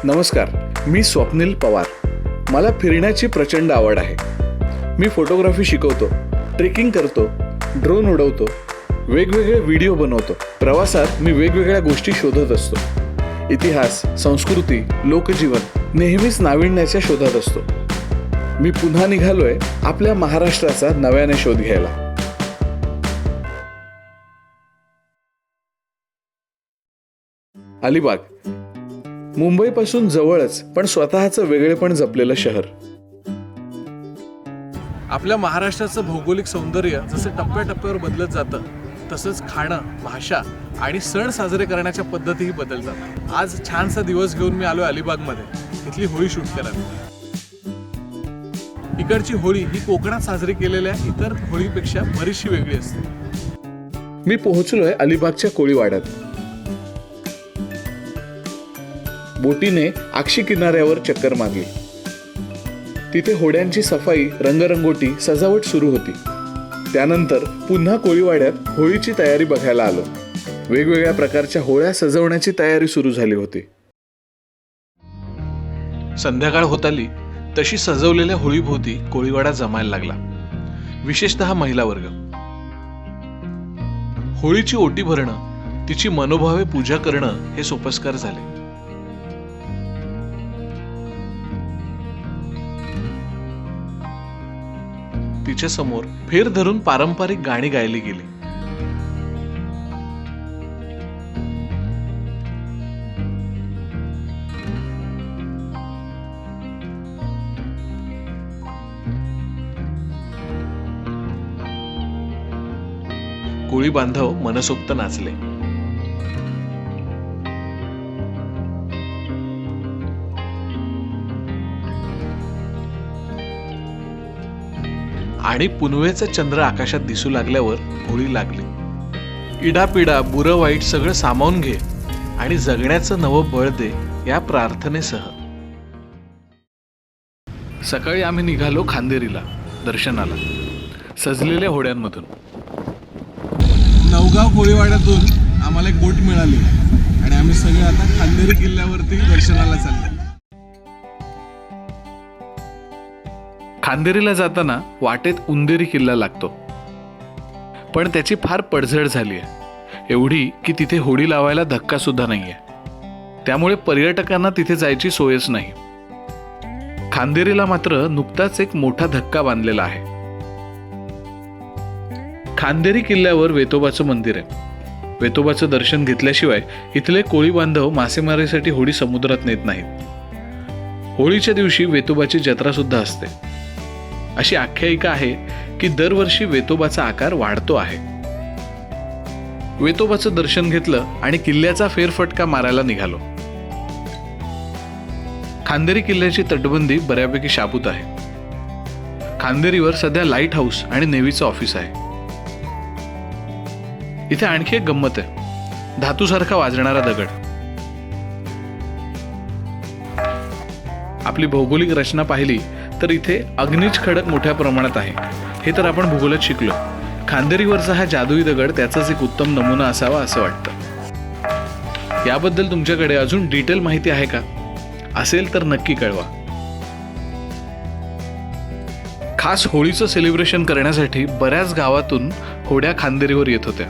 नमस्कार, मी स्वप्नील पवार. मला फिरण्याची प्रचंड आवड आहे. मी फोटोग्राफी शिकवतो, ट्रेकिंग करतो, ड्रोन उडवतो, वेगवेगळे व्हिडिओ बनवतो. प्रवासात मी वेगवेगळ्या गोष्टी शोधत असतो. इतिहास, संस्कृती, लोकजीवन नेहमीच नाविन्याच्या शोधात असतो. मी पुन्हा निघालोय आपल्या महाराष्ट्राचा नव्याने शोध घ्यायला. अलिबाग, मुंबईपासून जवळच पण स्वतःचं वेगळेपण जपलेलं शहर. आपल्या महाराष्ट्राचं भौगोलिक सौंदर्य जसं टप्प्याटप्प्यावर बदलत जातं, तसंच खाणं, भाषा आणि सण साजरे करण्याच्या पद्धतीही बदलतात. आज छानसा दिवस घेऊन मी आलोय अलिबागमध्ये इथली होळी शूट करायला. इकडची होळी ही कोकणात साजरी केलेल्या इतर होळीपेक्षा बरीचशी वेगळी असते. मी पोहोचलोय अलिबागच्या कोळीवाड्यात. बोटीने आक्षी किनाऱ्यावर चक्कर मारली. तिथे होड्यांची सफाई, रंगरंगोटी, सजावट सुरू होती. त्यानंतर पुन्हा कोळीवाड्यात होळीची तयारी बघायला आलो. वेगवेगळ्या प्रकारच्या होळ्या सजवण्याची तयारी सुरू झाली होती. संध्याकाळ होत आली तशी सजवलेल्या होळीभोवती कोळीवाडा जमायला लागला, विशेषतः महिला वर्ग. होळीची ओटी भरणं, तिची मनोभावे पूजा करणं हे सोपस्कार झाले. तिच्या समोर फेर धरून पारंपरिक गाणी गायली गेली. कोळी बांधव मनसोक्त नाचले. आणि पुनवेचं चंद्र आकाशात दिसू लागल्यावर होळी लागली. इडापिडा, बुरं वाईट सगळं सामावून घे आणि जगण्याचं नवं बळ दे या प्रार्थनेसह सकाळी आम्ही निघालो खांदेरीला दर्शनाला, सजलेल्या होड्यांमधून. नवगाव कोळीवाड्यातून आम्हाला एक बोट मिळाली आणि आम्ही सगळे आता खांदेरी किल्ल्यावरती दर्शनाला चाललो. खांदेरीला जाताना वाटेत उंदेरी किल्ला लागतो, पण त्याची फार पडझड झाली आहे, एवढी की तिथे होडी लावायला धक्का सुद्धा नाहीये. त्यामुळे पर्यटकांना तिथे जायची सोयच नाही. खांदेरीला मात्र नुकताच एक मोठा धक्का बांधलेला आहे. खांदेरी किल्ल्यावर वेतोबाचं मंदिर आहे. वेतोबाचं दर्शन घेतल्याशिवाय इथले कोळी बांधव मासेमारीसाठी होडी समुद्रात नेत नाहीत. होळीच्या दिवशी वेतोबाची जत्रा सुद्धा असते. अशी आख्यायिका आहे की दरवर्षी वेतोबाचा आकार वाढतो आहे. वेतोबाचं दर्शन घेतलं आणि किल्ल्याचा फेरफटका मारायला निघालो. खांदेरी किल्ल्याची तटबंदी बऱ्यापैकी शाबूत आहे. खांदेरीवर सध्या लाईट हाऊस आणि नेव्हीचं ऑफिस आहे. इथे आणखी एक गंमत आहे, धातूसारखा वाजणारा दगड. आपली भौगोलिक रचना पाहिली तर इथे अग्नीज खडक मोठ्या प्रमाणात आहे. हे तर आपण भूगोलात शिकलो. खांदेरीवरचा हा जादुई दगड त्याचाच एक उत्तम नमुना असावा असं वाटतं. याबद्दल तुमच्याकडे अजून डिटेल माहिती आहे का? असेल तर नक्की कळवा. खास होळीचं सेलिब्रेशन करण्यासाठी बऱ्याच गावातून होड्या खांदेरीवर येत होत्या.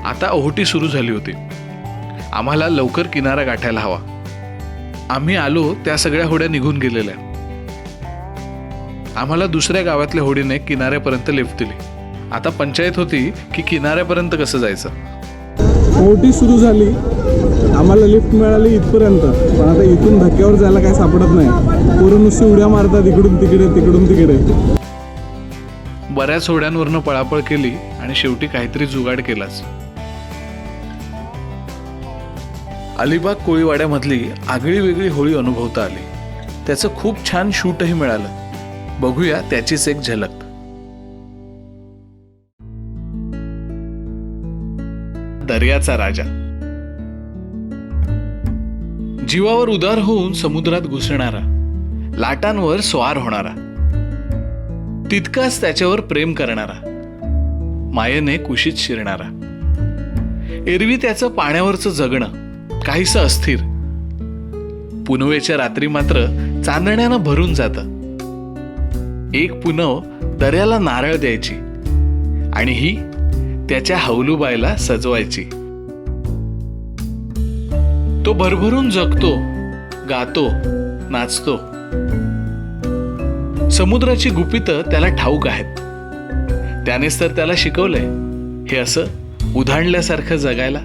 आता ओहोटी सुरू झाली होती. आम्हाला लवकर किनारा गाठायला हवा. आम्ही आलो त्या सगळ्या होड्या निघून गेलेल्या. आम्हाला दुसऱ्या गावातल्या होडीने किनाऱ्यापर्यंत लिफ्ट दिली. आता पंचायत होती की किनाऱ्यापर्यंत कसं जायचं. ओहोटी सुरू झाली, आम्हाला लिफ्ट मिळाली इथपर्यंत, पण आता इथून धक्क्यावर जायला काही सापडत नाही. पोरं नुसती उड्या मारतात इकडून तिकडे तिकडून तिकडे. बऱ्याच होड्यांवरनं पळापळ केली आणि शेवटी काहीतरी जुगाड केलाच. अलिबाग कोळीवाड्यामधली आगळी वेगळी होळी अनुभवता आली. त्याचं खूप छान शूटही मिळालं. बघूया त्याचीच एक झलक. दर्याचा राजा जीवावर उदार होऊन समुद्रात घुसणारा, लाटांवर स्वार होणारा, तितकाच त्याच्यावर प्रेम करणारा, मायेने कुशीत शिरणारा. एरवी त्याचं पाण्यावरचं जगणं काहीसं अस्थिर, पुनवेच्या रात्री मात्र चांदण्यानं भरून जातं. एक पुनव दर्याला नारळ द्यायची आणि ही त्याच्या हौलूबाईला सजवायची. तो भरभरून जगतो, गातो, नाचतो. समुद्राची गुपितं त्याला ठाऊक आहेत. त्यानेच तर त्याला शिकवलंय हे असं उधाणल्यासारखं जगायला.